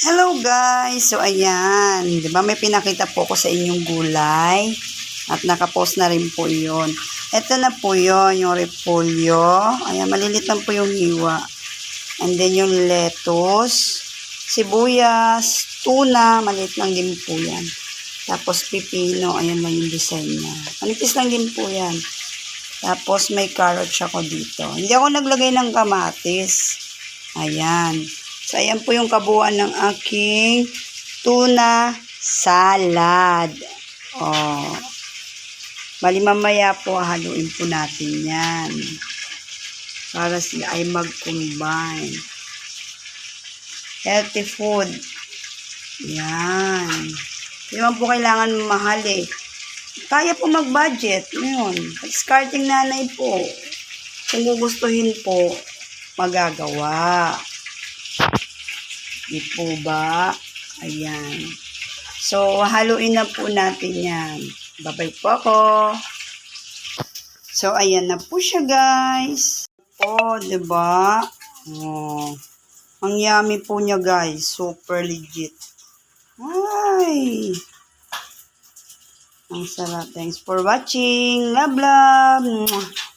Hello guys! So ayan, di ba may pinakita po ko sa inyong gulay at nakapost na rin po yun. Ito na po yun, yung repolyo. Ayan, malilit lang po yung hiwa. And then yung lettuce, sibuyas, tuna, maliit lang din po yan. Tapos pipino, ayan lang yung design niya. Manipis lang din po yan. Tapos may carrots ako dito. Hindi ako naglagay ng kamatis. Ayan. So, ayan po yung kabuuan ng aking tuna salad. Oh. Bali mamaya po, haluin po natin yan. Para sila ay mag-combine. Healthy food. Yan. Hindi naman po kailangan mahal eh. Kaya po mag-budget. Yun. Discarding nanay po. Kung gugustuhin po, magagawa. Di po ba? Ayan. So, haluin na po natin yan. Babay po ako. So, ayan na po siya, guys. Oh, diba? Oh. Ang yummy po niya, guys. Super legit. Ay! Ang sarap. Thanks for watching. Love, love.